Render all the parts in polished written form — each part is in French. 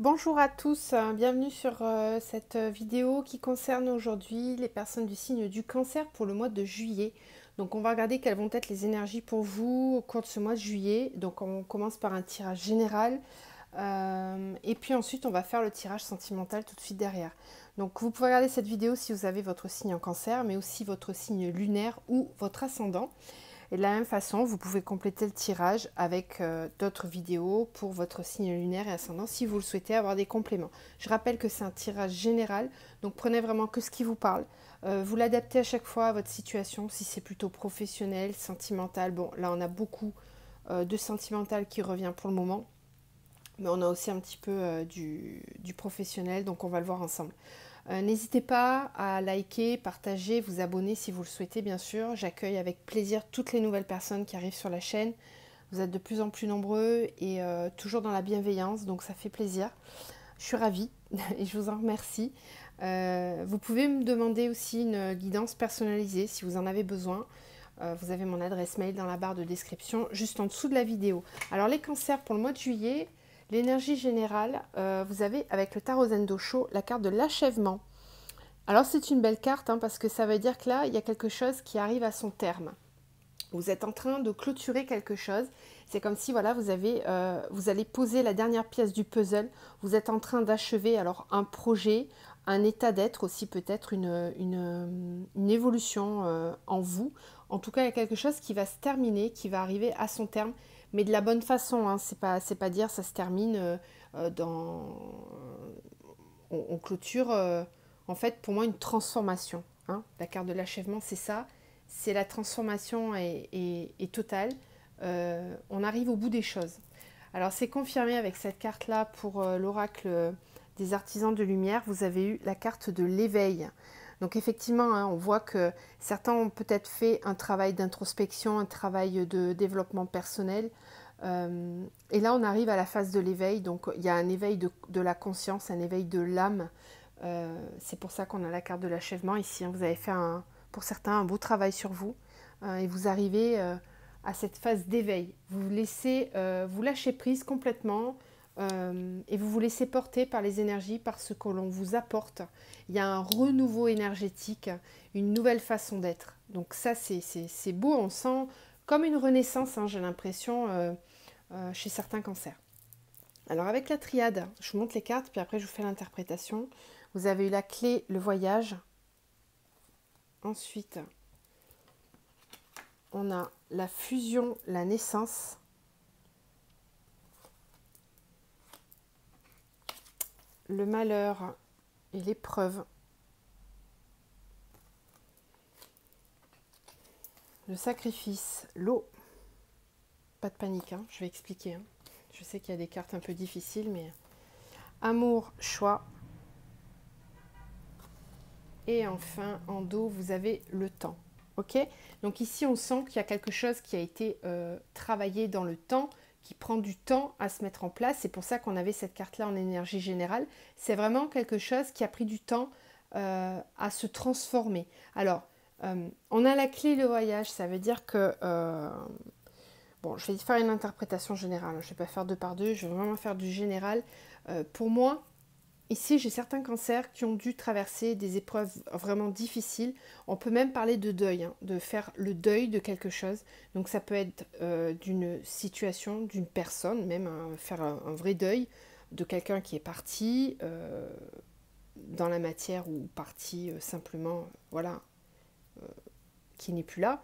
Bonjour à tous, bienvenue sur cette vidéo qui concerne aujourd'hui les personnes du signe du Cancer pour le mois de juillet. Donc on va regarder quelles vont être les énergies pour vous au cours de ce mois de juillet. Donc on commence par un tirage général et puis ensuite on va faire le tirage sentimental tout de suite derrière. Donc vous pouvez regarder cette vidéo si vous avez votre signe en Cancer mais aussi votre signe lunaire ou votre ascendant. Et de la même façon, vous pouvez compléter le tirage avec d'autres vidéos pour votre signe lunaire et ascendant si vous le souhaitez avoir des compléments. Je rappelle que c'est un tirage général, donc prenez vraiment que ce qui vous parle. Vous l'adaptez à chaque fois à votre situation, si c'est plutôt professionnel, sentimental. Bon, là on a beaucoup de sentimental qui revient pour le moment, mais on a aussi un petit peu du professionnel, donc on va le voir ensemble. N'hésitez pas à liker, partager, vous abonner si vous le souhaitez bien sûr. J'accueille avec plaisir toutes les nouvelles personnes qui arrivent sur la chaîne. Vous êtes de plus en plus nombreux et toujours dans la bienveillance, donc ça fait plaisir. Je suis ravie et je vous en remercie. Vous pouvez me demander aussi une guidance personnalisée si vous en avez besoin. Vous avez mon adresse mail dans la barre de description, juste en dessous de la vidéo. Alors les cancers pour le mois de juillet, l'énergie générale, vous avez avec le tarot Zen Dosho la carte de l'achèvement. Alors c'est une belle carte parce que ça veut dire que là, il y a quelque chose qui arrive à son terme. Vous êtes en train de clôturer quelque chose. C'est comme si voilà, vous allez poser la dernière pièce du puzzle. Vous êtes en train d'achever alors un projet, un état d'être aussi peut-être une évolution en vous. En tout cas, il y a quelque chose qui va se terminer, qui va arriver à son terme, mais de la bonne façon. C'est pas dire ça se termine dans on clôture en fait pour moi une transformation. La carte de l'achèvement, c'est ça. C'est la transformation est totale. On arrive au bout des choses. Alors c'est confirmé avec cette carte-là pour l'oracle des artisans de lumière. Vous avez eu la carte de l'éveil. Donc effectivement, on voit que certains ont peut-être fait un travail d'introspection, un travail de développement personnel. Et là, on arrive à la phase de l'éveil. Donc il y a un éveil de la conscience, un éveil de l'âme. C'est pour ça qu'on a la carte de l'achèvement ici. Vous avez fait, pour certains, un beau travail sur vous. Et vous arrivez à cette phase d'éveil. Vous lâchez prise complètement et vous vous laissez porter par les énergies, par ce que l'on vous apporte. Il y a un renouveau énergétique, une nouvelle façon d'être. Donc ça, c'est beau, on sent comme une renaissance, j'ai l'impression, chez certains cancers. Alors avec la triade, je vous montre les cartes, puis après je vous fais l'interprétation. Vous avez eu la clé, le voyage. Ensuite, on a la fusion, la naissance. Le malheur et l'épreuve. Le sacrifice, l'eau. Pas de panique, je vais expliquer. Je sais qu'il y a des cartes un peu difficiles, mais amour, choix. Et enfin, en dos, vous avez le temps. Ok? Donc ici, on sent qu'il y a quelque chose qui a été travaillé dans le temps, qui prend du temps à se mettre en place. C'est pour ça qu'on avait cette carte-là en énergie générale. C'est vraiment quelque chose qui a pris du temps à se transformer. Alors, on a la clé, le voyage. Ça veut dire que... bon, je vais faire une interprétation générale. Je ne vais pas faire deux par deux. Je vais vraiment faire du général. Pour moi... Ici, j'ai certains cancers qui ont dû traverser des épreuves vraiment difficiles. On peut même parler de deuil, de faire le deuil de quelque chose. Donc ça peut être d'une situation, d'une personne, même faire un vrai deuil de quelqu'un qui est parti dans la matière ou parti simplement, voilà, qui n'est plus là.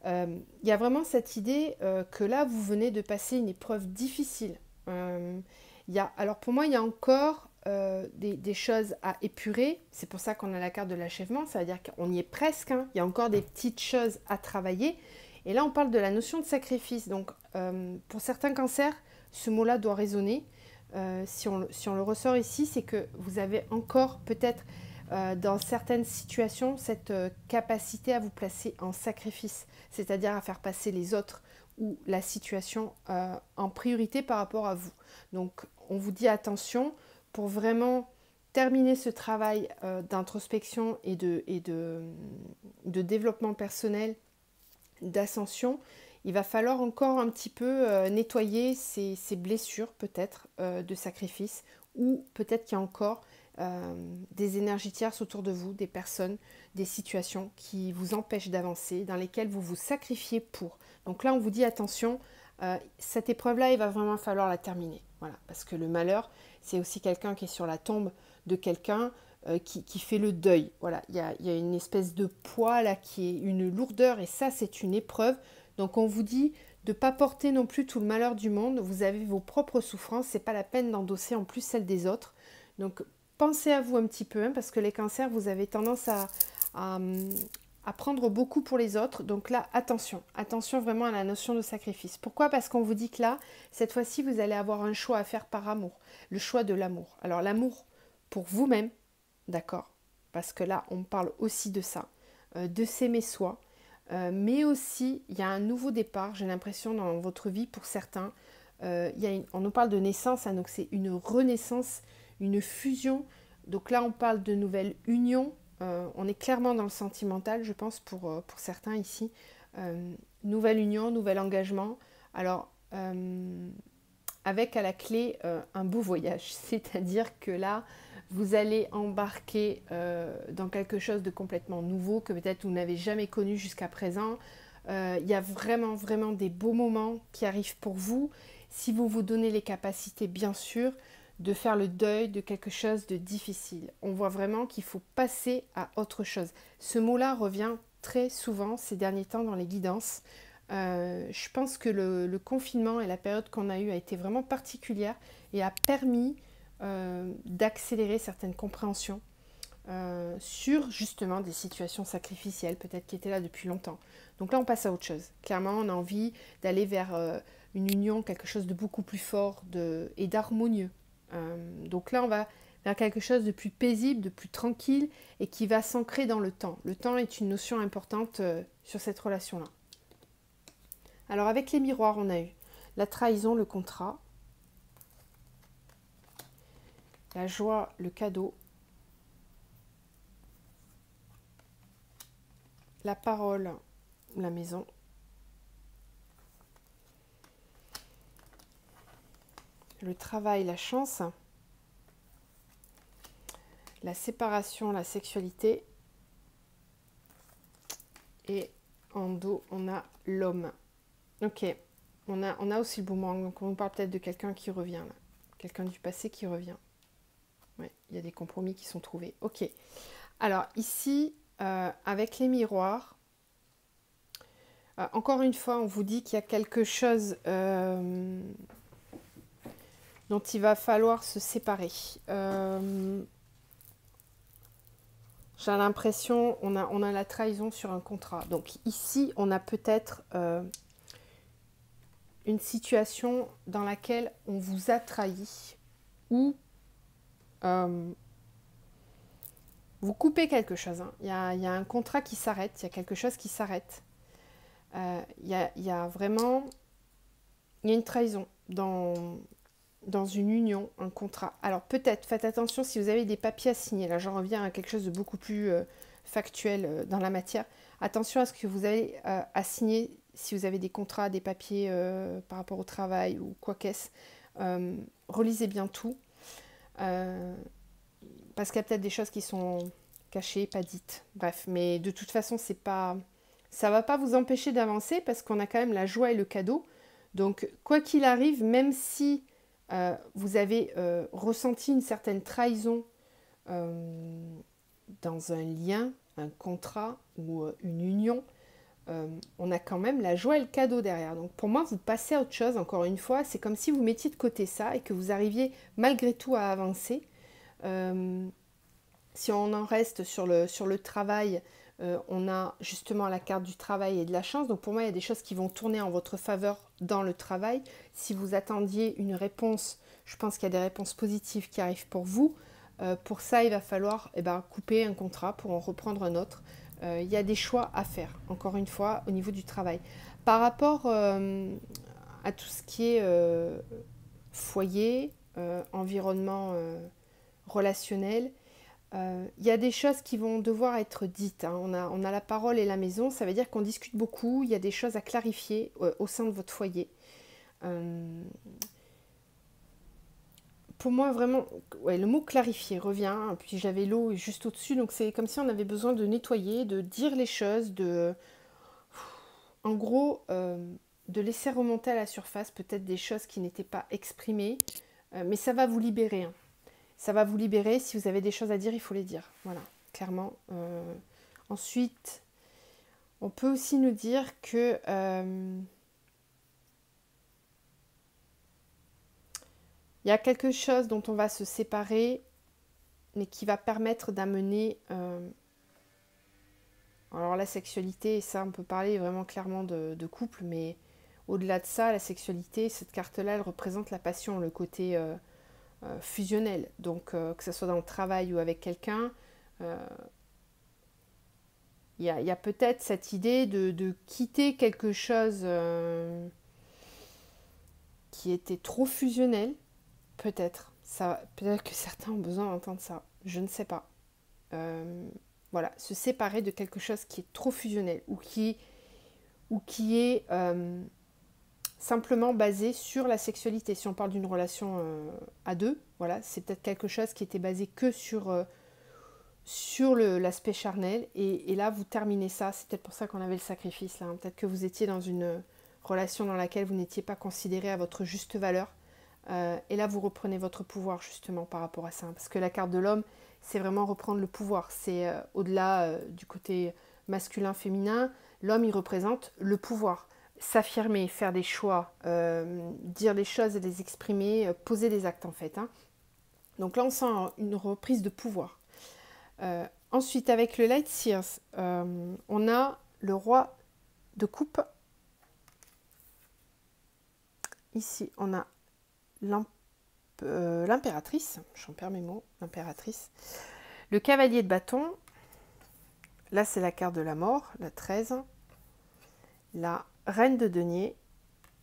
Il y a vraiment cette idée que là, vous venez de passer une épreuve difficile. Alors pour moi, il y a encore des choses à épurer. C'est pour ça qu'on a la carte de l'achèvement. Ça veut dire qu'on y est presque. Il y a encore des petites choses à travailler. Et là, on parle de la notion de sacrifice. Donc, pour certains cancers, ce mot-là doit résonner. Si on le ressort ici, c'est que vous avez encore peut-être dans certaines situations cette capacité à vous placer en sacrifice, c'est-à-dire à faire passer les autres ou la situation en priorité par rapport à vous. Donc on vous dit attention pour vraiment terminer ce travail d'introspection et de développement personnel, d'ascension. il va falloir encore un petit peu nettoyer ces blessures peut-être de sacrifice, ou peut-être qu'il y a encore des énergies tierces autour de vous, des personnes, des situations qui vous empêchent d'avancer, dans lesquelles vous vous sacrifiez pour. Donc là, on vous dit attention, cette épreuve-là, il va vraiment falloir la terminer. Voilà, parce que le malheur, c'est aussi quelqu'un qui est sur la tombe de quelqu'un qui fait le deuil. Voilà, il y a une espèce de poids là qui est une lourdeur, et ça, c'est une épreuve. Donc on vous dit de ne pas porter non plus tout le malheur du monde. Vous avez vos propres souffrances, c'est pas la peine d'endosser en plus celles des autres. Donc pensez à vous un petit peu, hein, parce que les cancers, vous avez tendance à prendre beaucoup pour les autres. Donc là, attention, attention vraiment à la notion de sacrifice. Pourquoi? Parce qu'on vous dit que là, cette fois-ci, vous allez avoir un choix à faire par amour, le choix de l'amour. Alors l'amour pour vous-même, d'accord? Parce que là, on parle aussi de ça, de s'aimer soi, mais aussi, il y a un nouveau départ, j'ai l'impression, dans votre vie pour certains. On nous parle de naissance, hein, donc c'est une renaissance, une fusion. Donc là, on parle de nouvelle union. On est clairement dans le sentimental, je pense, pour certains ici. Nouvelle union, nouvel engagement. Alors, avec à la clé un beau voyage. C'est-à-dire que là, vous allez embarquer dans quelque chose de complètement nouveau que peut-être vous n'avez jamais connu jusqu'à présent. Il y a vraiment, vraiment des beaux moments qui arrivent pour vous. Si vous vous donnez les capacités, bien sûr, de faire le deuil de quelque chose de difficile. On voit vraiment qu'il faut passer à autre chose. Ce mot-là revient très souvent ces derniers temps dans les guidances. Je pense que le confinement et la période qu'on a eue a été vraiment particulière et a permis d'accélérer certaines compréhensions sur justement des situations sacrificielles, peut-être qui étaient là depuis longtemps. Donc là, on passe à autre chose. Clairement, on a envie d'aller vers une union, quelque chose de beaucoup plus fort et d'harmonieux. Donc là, on va vers quelque chose de plus paisible, de plus tranquille et qui va s'ancrer dans le temps. Le temps est une notion importante sur cette relation-là. Alors avec les miroirs, on a eu la trahison, le contrat, la joie, le cadeau, la parole, la maison, le travail, la chance, la séparation, la sexualité, et en dos, on a l'homme. Ok, on a aussi le boomerang, donc on parle peut-être de quelqu'un qui revient, là. Quelqu'un du passé qui revient. Ouais, il y a des compromis qui sont trouvés. Ok, alors ici, avec les miroirs, encore une fois, on vous dit qu'il y a quelque chose dont il va falloir se séparer. J'ai l'impression, on a la trahison sur un contrat. Donc ici, on a peut-être une situation dans laquelle on vous a trahi ou vous coupez quelque chose. Hein. Il y a un contrat qui s'arrête, il y a quelque chose qui s'arrête. Il y a vraiment une trahison dans une union, un contrat. Alors peut-être, faites attention si vous avez des papiers à signer. Là, j'en reviens à quelque chose de beaucoup plus factuel dans la matière. Attention à ce que vous avez à signer si vous avez des contrats, des papiers par rapport au travail ou quoi qu'est-ce. Relisez bien tout. Parce qu'il y a peut-être des choses qui sont cachées, pas dites. Bref, mais de toute façon, ça ne va pas vous empêcher d'avancer parce qu'on a quand même la joie et le cadeau. Donc, quoi qu'il arrive, même si vous avez ressenti une certaine trahison dans un lien, un contrat ou une union, on a quand même la joie et le cadeau derrière. Donc pour moi, vous passez à autre chose, encore une fois, c'est comme si vous mettiez de côté ça et que vous arriviez malgré tout à avancer. Si on en reste sur le travail, on a justement la carte du travail et de la chance. Donc pour moi, il y a des choses qui vont tourner en votre faveur dans le travail. Si vous attendiez une réponse, je pense qu'il y a des réponses positives qui arrivent pour vous. Pour ça, il va falloir couper un contrat pour en reprendre un autre. Il y a des choix à faire, encore une fois, au niveau du travail. Par rapport à tout ce qui est foyer, environnement relationnel, Il y a des choses qui vont devoir être dites, hein. On a la parole et la maison, ça veut dire qu'on discute beaucoup, il y a des choses à clarifier au sein de votre foyer. Pour moi, vraiment, ouais, le mot clarifier revient, hein. Puis j'avais l'eau juste au-dessus, donc c'est comme si on avait besoin de nettoyer, de dire les choses, en gros, de laisser remonter à la surface peut-être des choses qui n'étaient pas exprimées, mais ça va vous libérer, hein. Ça va vous libérer. Si vous avez des choses à dire, il faut les dire. Voilà, clairement. Ensuite, on peut aussi nous dire que il y a quelque chose dont on va se séparer, mais qui va permettre d'amener alors la sexualité, et ça on peut parler vraiment clairement de couple, mais au-delà de ça, la sexualité, cette carte-là, elle représente la passion, le côté fusionnel. Donc que ce soit dans le travail ou avec quelqu'un, il y a peut-être cette idée de quitter quelque chose qui était trop fusionnel, peut-être. Peut-être que certains ont besoin d'entendre ça, je ne sais pas. Voilà, se séparer de quelque chose qui est trop fusionnel ou qui est simplement basé sur la sexualité. Si on parle d'une relation à deux, voilà, c'est peut-être quelque chose qui était basé que sur l'aspect charnel. Et là, vous terminez ça. C'est peut-être pour ça qu'on avait le sacrifice là, hein. Peut-être que vous étiez dans une relation dans laquelle vous n'étiez pas considéré à votre juste valeur. Et là, vous reprenez votre pouvoir justement par rapport à ça. Parce que la carte de l'homme, c'est vraiment reprendre le pouvoir. C'est au-delà du côté masculin-féminin. L'homme, il représente le pouvoir. S'affirmer, faire des choix, dire les choses et les exprimer, poser des actes en fait, hein. Donc là, on sent une reprise de pouvoir. Ensuite, avec le Light Seers, on a le roi de coupe. Ici, on a l'impératrice, j'en perds mes mots, l'impératrice. Le cavalier de bâton, là c'est la carte de la mort, la 13. La reine de denier.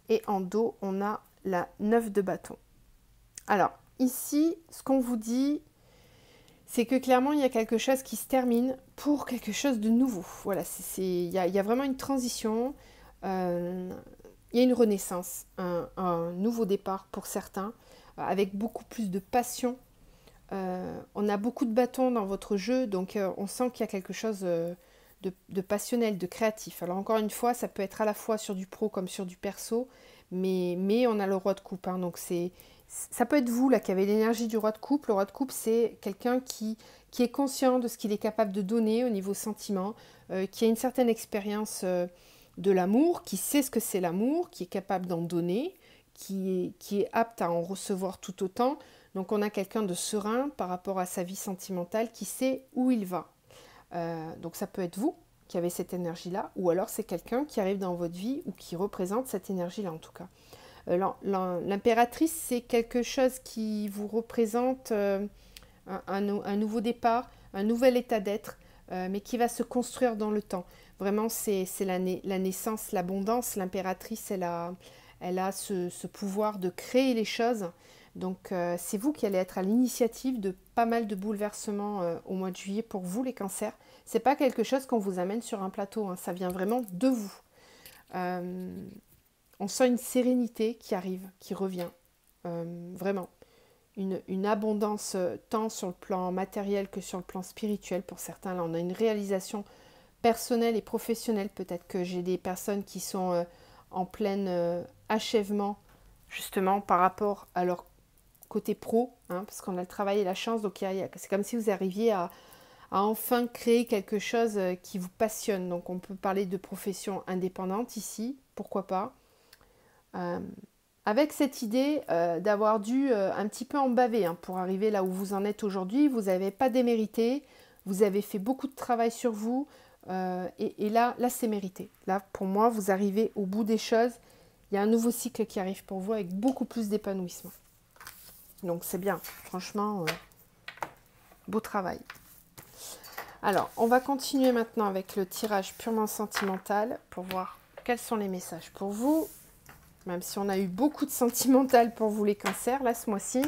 Et en dos, on a la 9 de bâton. Alors, ici, ce qu'on vous dit, c'est que clairement, il y a quelque chose qui se termine pour quelque chose de nouveau. Voilà, il y a vraiment une transition, il y a une renaissance, un nouveau départ pour certains, avec beaucoup plus de passion. On a beaucoup de bâtons dans votre jeu, donc on sent qu'il y a quelque chose de passionnel, de créatif. Alors encore une fois, ça peut être à la fois sur du pro comme sur du perso, mais on a le roi de coupe, hein, donc ça peut être vous là qui avez l'énergie du roi de coupe. Le roi de coupe, c'est quelqu'un qui est conscient de ce qu'il est capable de donner au niveau sentiment, qui a une certaine expérience de l'amour, qui sait ce que c'est l'amour, qui est capable d'en donner, qui est apte à en recevoir tout autant. Donc on a quelqu'un de serein par rapport à sa vie sentimentale, qui sait où il va. Donc ça peut être vous qui avez cette énergie-là, ou alors c'est quelqu'un qui arrive dans votre vie ou qui représente cette énergie-là en tout cas. L'impératrice, c'est quelque chose qui vous représente un nouveau départ, un nouvel état d'être, mais qui va se construire dans le temps. Vraiment, c'est la naissance, l'abondance. L'impératrice, elle a ce pouvoir de créer les choses. Donc, c'est vous qui allez être à l'initiative de pas mal de bouleversements au mois de juillet pour vous, les cancers. C'est pas quelque chose qu'on vous amène sur un plateau, hein, ça vient vraiment de vous. On sent une sérénité qui arrive, qui revient. Vraiment. Une abondance tant sur le plan matériel que sur le plan spirituel pour certains. Là, on a une réalisation personnelle et professionnelle. Peut-être que j'ai des personnes qui sont en plein achèvement, justement, par rapport à leur côté pro, hein, parce qu'on a le travail et la chance. Donc, c'est comme si vous arriviez à enfin créer quelque chose qui vous passionne. Donc, on peut parler de profession indépendante ici, pourquoi pas. Avec cette idée d'avoir dû un petit peu en baver, hein, pour arriver là où vous en êtes aujourd'hui. Vous n'avez pas démérité, vous avez fait beaucoup de travail sur vous, et là c'est mérité. Là, pour moi, vous arrivez au bout des choses. Il y a un nouveau cycle qui arrive pour vous avec beaucoup plus d'épanouissement. Donc c'est bien, franchement, beau travail. Alors, on va continuer maintenant avec le tirage purement sentimental pour voir quels sont les messages pour vous. Même si on a eu beaucoup de sentimental pour vous les cancers, là, ce mois-ci.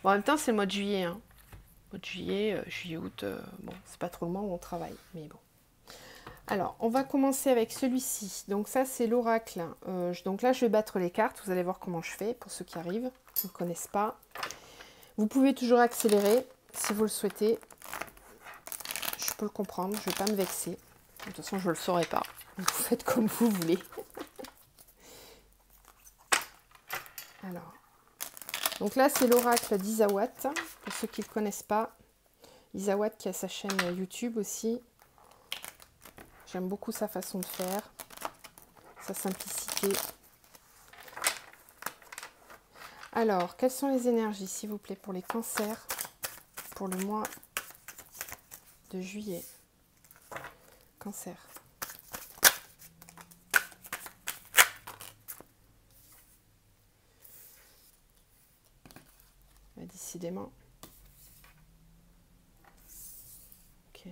Bon, en même temps, c'est le mois de juillet, hein. Le mois de juillet, juillet, août, bon, c'est pas trop le mois où on travaille, mais bon. Alors, on va commencer avec celui-ci. Donc ça, c'est l'oracle. Donc là, je vais battre les cartes. Vous allez voir comment je fais pour ceux qui arrivent, qui ne connaissent pas. Vous pouvez toujours accélérer si vous le souhaitez. Je peux le comprendre, je ne vais pas me vexer. De toute façon, je ne le saurai pas. Donc, vous faites comme vous voulez. Alors, donc là, c'est l'oracle d'Isawat. Pour ceux qui ne le connaissent pas, Isawat qui a sa chaîne YouTube aussi. J'aime beaucoup sa façon de faire, sa simplicité. Alors, quelles sont les énergies, s'il vous plaît, pour les cancers, pour le mois de juillet? Cancer. Décidément. Ok.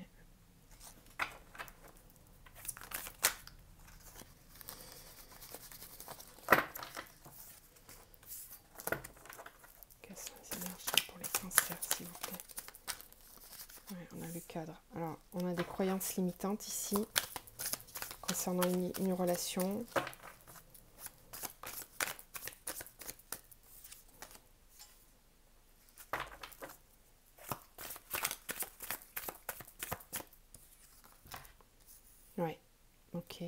Quelles sont les énergies pour les cancers, s'il vous plaît? Ouais, on a le cadre. Alors, on a des croyances limitantes ici, concernant une relation. Ouais, ok.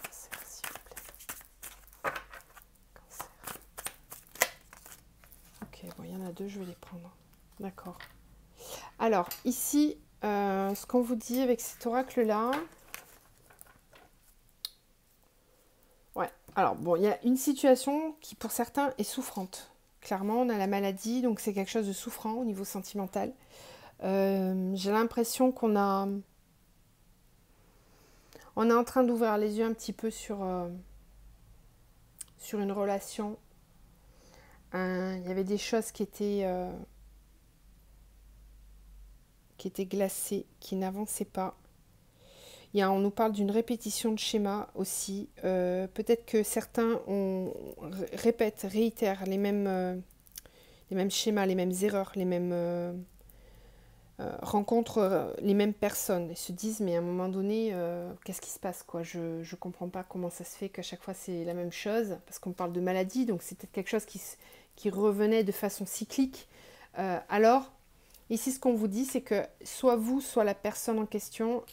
Cancer, s'il vous plaît. Cancer. Ok, bon, il y en a deux, je vais les prendre. D'accord. Alors, ici, ce qu'on vous dit avec cet oracle-là... Ouais, alors, bon, il y a une situation qui, pour certains, est souffrante. Clairement, on a la maladie, donc c'est quelque chose de souffrant au niveau sentimental. J'ai l'impression qu'on a... On est en train d'ouvrir les yeux un petit peu sur une relation. Il y avait des choses qui étaient glacées, qui n'avançaient pas. On nous parle d'une répétition de schéma aussi. Peut-être que certains réitèrent les mêmes schémas, les mêmes erreurs, les mêmes rencontrent les mêmes personnes et se disent mais à un moment donné, qu'est-ce qui se passe quoi? Je ne comprends pas comment ça se fait qu'à chaque fois c'est la même chose, parce qu'on parle de maladie, donc c'est peut-être quelque chose qui revenait de façon cyclique. Alors, ici, ce qu'on vous dit, c'est que soit vous, soit la personne en question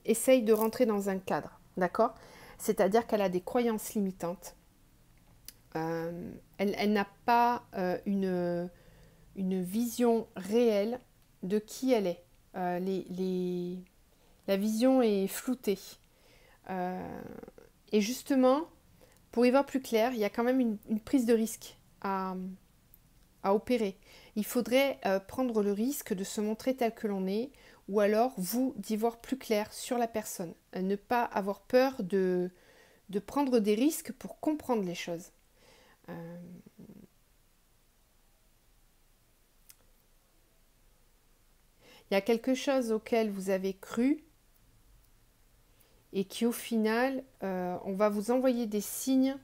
essaye de rentrer dans un cadre, d'accord? C'est-à-dire qu'elle a des croyances limitantes. Elle n'a pas une vision réelle de qui elle est. La vision est floutée. Et justement, pour y voir plus clair, il y a quand même une prise de risque à opérer. Il faudrait prendre le risque de se montrer tel que l'on est, ou alors vous d'y voir plus clair sur la personne. Ne pas avoir peur de prendre des risques pour comprendre les choses. Il y a quelque chose auquel vous avez cru et qui au final, on va vous envoyer des signes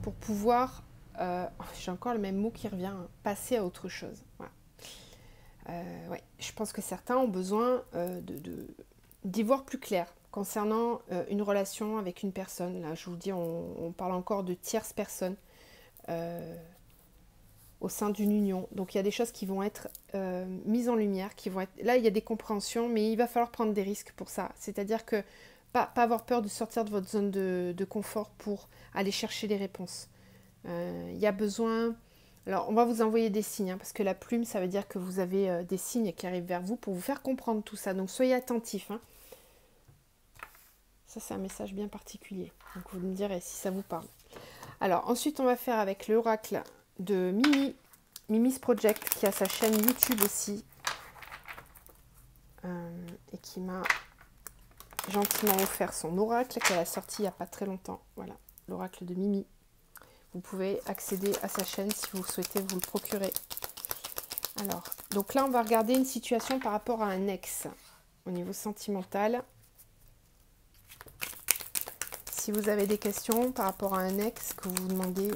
pour pouvoir, j'ai encore le même mot qui revient, hein, passer à autre chose. Voilà. Ouais, je pense que certains ont besoin d'y voir plus clair concernant une relation avec une personne. Là, je vous dis, on parle encore de tierces personnes au sein d'une union. Donc, il y a des choses qui vont être mises en lumière, qui vont être... Là, il y a des compréhensions, mais il va falloir prendre des risques pour ça. C'est-à-dire que pas avoir peur de sortir de votre zone de confort pour aller chercher les réponses. Il y a besoin... Alors, on va vous envoyer des signes, hein, parce que la plume, ça veut dire que vous avez des signes qui arrivent vers vous pour vous faire comprendre tout ça. Donc, soyez attentifs. Hein. Ça, c'est un message bien particulier. Donc, vous me direz si ça vous parle. Alors, ensuite, on va faire avec l'oracle de Mimi's Project, qui a sa chaîne YouTube aussi. Et qui m'a gentiment offert son oracle, qu'elle a sorti il n'y a pas très longtemps. Voilà, l'oracle de Mimi. Vous pouvez accéder à sa chaîne si vous souhaitez vous le procurer. Alors, donc là, on va regarder une situation par rapport à un ex au niveau sentimental. si vous avez des questions par rapport à un ex, que vous vous demandez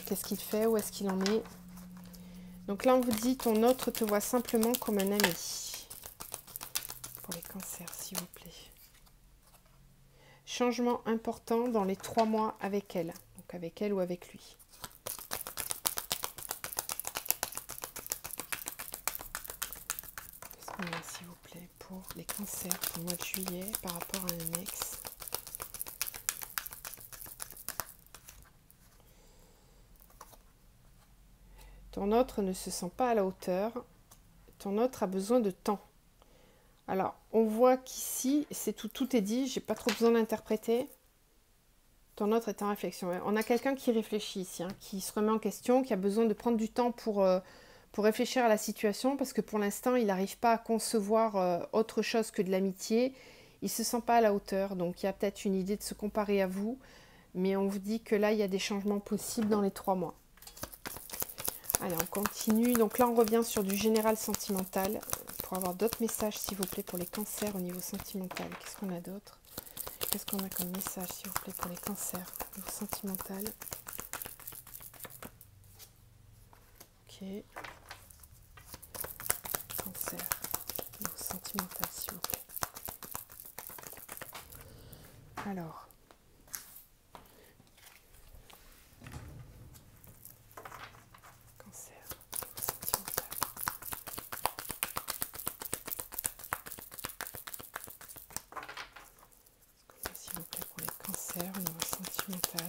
qu'est-ce qu'il fait, où est-ce qu'il en est. Donc là, on vous dit, ton autre te voit simplement comme un ami. Pour les cancers, s'il vous plaît. Changement important dans les 3 mois avec elle. Donc avec elle ou avec lui. Qu'est-ce qu'on a, s'il vous plaît, pour les cancers pour le mois de juillet par rapport à un ex? Ton autre ne se sent pas à la hauteur. Ton autre a besoin de temps. Alors, on voit qu'ici, c'est tout est dit. J'ai pas trop besoin d'interpréter. Ton autre est en réflexion. On a quelqu'un qui réfléchit ici, hein, qui se remet en question, qui a besoin de prendre du temps pour réfléchir à la situation, parce que pour l'instant, il n'arrive pas à concevoir autre chose que de l'amitié. Il ne se sent pas à la hauteur, donc il y a peut-être une idée de se comparer à vous, mais on vous dit que là, il y a des changements possibles dans les 3 mois. Allez, on continue. Donc là, on revient sur du général sentimental. Pour avoir d'autres messages, s'il vous plaît, pour les cancers au niveau sentimental. Qu'est-ce qu'on a d'autre? Qu'est-ce qu'on a comme message, s'il vous plaît, pour les cancers au niveau sentimental? Ok. Cancer au niveau sentimental, s'il vous plaît. Alors. Cancer au niveau sentimental. S'il vous plaît, pour les cancers au niveau sentimental.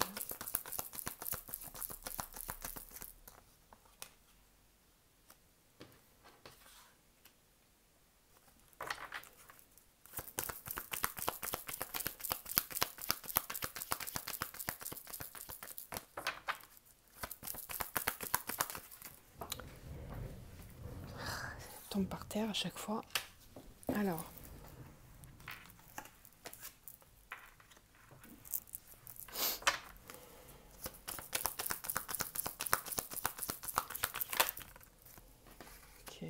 Tombe par terre à chaque fois. Alors. Ok.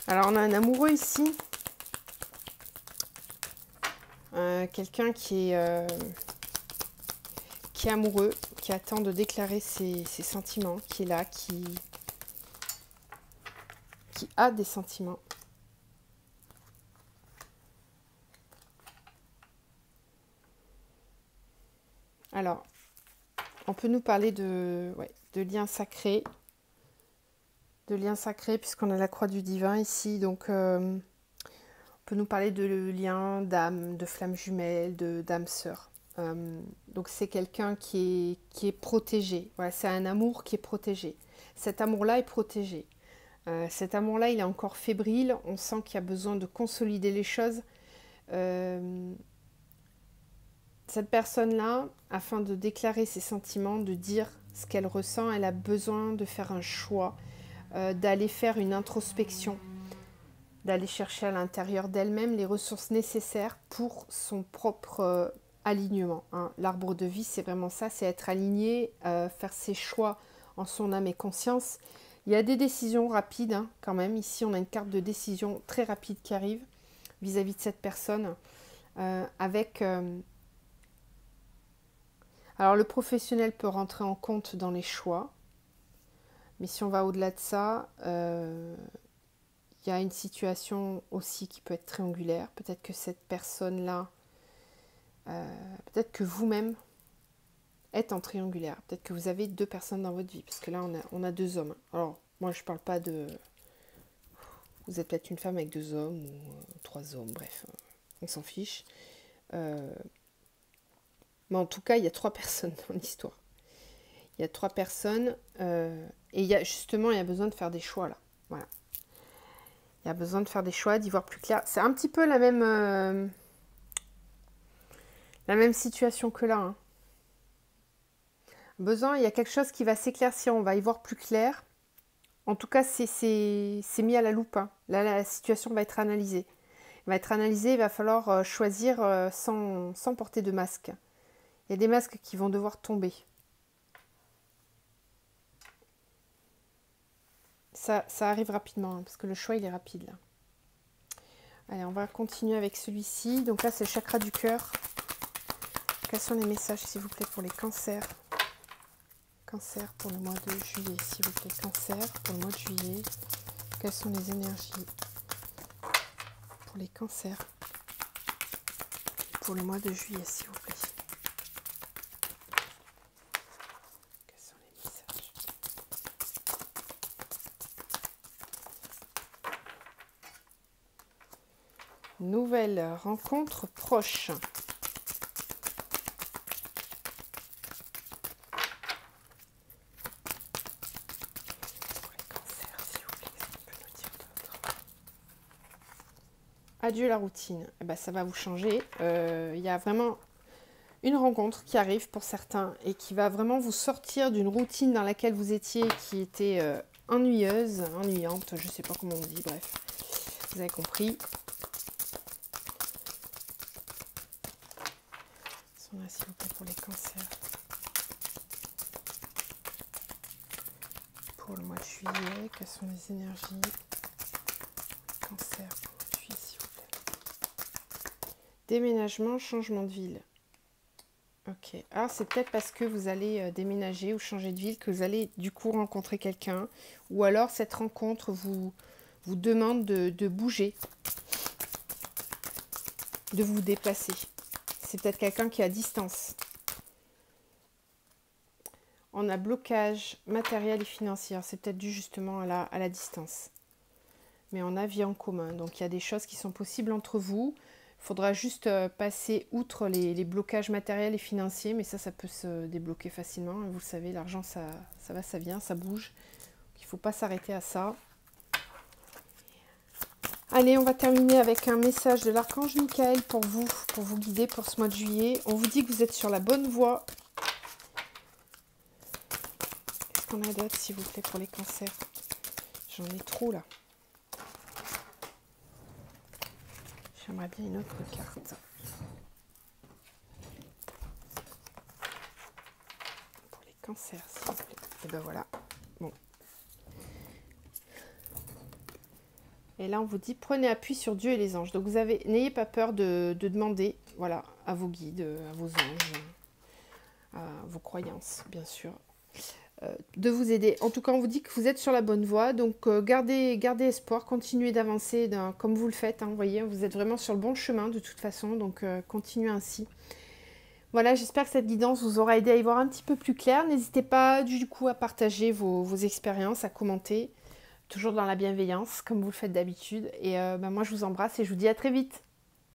Alors on a un amoureux ici. Quelqu'un qui est amoureux, qui attend de déclarer ses sentiments, qui est là, qui a des sentiments. Alors, on peut nous parler de liens sacrés. De liens sacrés, puisqu'on a la croix du divin ici. Donc, on peut nous parler de liens d'âme, de flammes jumelles, d'âme sœur. Donc c'est quelqu'un qui est protégé. Voilà, c'est un amour qui est protégé. Cet amour-là est protégé. Cet amour-là, il est encore fébrile. On sent qu'il y a besoin de consolider les choses. Cette personne-là, afin de déclarer ses sentiments, de dire ce qu'elle ressent, elle a besoin de faire un choix, d'aller faire une introspection, d'aller chercher à l'intérieur d'elle-même les ressources nécessaires pour son propre alignement. Hein. L'arbre de vie, c'est vraiment ça, c'est être aligné, faire ses choix en son âme et conscience. Il y a des décisions rapides, hein, quand même. Ici, on a une carte de décision très rapide qui arrive vis-à-vis de cette personne. Alors, le professionnel peut rentrer en compte dans les choix. Mais si on va au-delà de ça, il y a une situation aussi qui peut être triangulaire. Peut-être que cette personne-là, peut-être que vous-même êtes en triangulaire. Peut-être que vous avez 2 personnes dans votre vie. Parce que là, on a 2 hommes. Alors, moi, je ne parle pas de... Vous êtes peut-être une femme avec 2 hommes ou 3 hommes. Bref, on s'en fiche. Mais en tout cas, il y a 3 personnes dans l'histoire. Il y a 3 personnes. Et il y a besoin de faire des choix, là. Voilà. Il y a besoin de faire des choix, d'y voir plus clair. C'est un petit peu la même situation que là. Hein. Il y a quelque chose qui va s'éclaircir, on va y voir plus clair. En tout cas, c'est mis à la loupe. Hein. Là, la situation va être analysée. Il va falloir choisir sans porter de masque. Il y a des masques qui vont devoir tomber. Ça arrive rapidement, hein, parce que le choix, il est rapide, là. Allez, on va continuer avec celui-ci. Donc là, c'est le chakra du cœur. Quels sont les messages, s'il vous plaît, pour les cancers? Cancer pour le mois de juillet, s'il vous plaît. Cancer pour le mois de juillet. Quelles sont les énergies pour les cancers pour le mois de juillet, s'il vous plaît? Quels sont les messages? Nouvelle rencontre proche. Adieu la routine. Eh ben, ça va vous changer. Il y a vraiment une rencontre qui arrive pour certains et qui va vraiment vous sortir d'une routine dans laquelle vous étiez, qui était ennuyeuse, ennuyante, je ne sais pas comment on dit, bref. Vous avez compris. Ils sont là, s'il vous plaît, pour les cancers. Pour le mois de juillet, quelles sont les énergies? Cancer. Déménagement, changement de ville. Ok. Alors, c'est peut-être parce que vous allez déménager ou changer de ville que vous allez du coup rencontrer quelqu'un. Ou alors, cette rencontre vous demande de bouger, de vous déplacer. C'est peut-être quelqu'un qui est à distance. On a blocage matériel et financier. C'est peut-être dû justement à la distance. Mais on a vie en commun. Donc, il y a des choses qui sont possibles entre vous. Il faudra juste passer outre les blocages matériels et financiers, mais ça peut se débloquer facilement. Vous le savez, l'argent, ça va, ça vient, ça bouge. Il ne faut pas s'arrêter à ça. Allez, on va terminer avec un message de l'archange Michael pour vous guider pour ce mois de juillet. On vous dit que vous êtes sur la bonne voie. Qu'est-ce qu'on a d'autre, s'il vous plaît, pour les cancers? J'en ai trop, là. J'aimerais bien une autre carte. Pour les cancers, s'il vous plaît. Et ben voilà. Bon. Et là, on vous dit, prenez appui sur Dieu et les anges. Donc, n'ayez pas peur de demander, voilà, à vos guides, à vos anges, à vos croyances, bien sûr, de vous aider. En tout cas, on vous dit que vous êtes sur la bonne voie. Donc, gardez espoir, continuez d'avancer comme vous le faites. Hein, vous voyez, vous êtes vraiment sur le bon chemin de toute façon. Donc, continuez ainsi. Voilà, j'espère que cette guidance vous aura aidé à y voir un petit peu plus clair. N'hésitez pas du coup à partager vos expériences, à commenter. Toujours dans la bienveillance, comme vous le faites d'habitude. Et moi, je vous embrasse et je vous dis à très vite.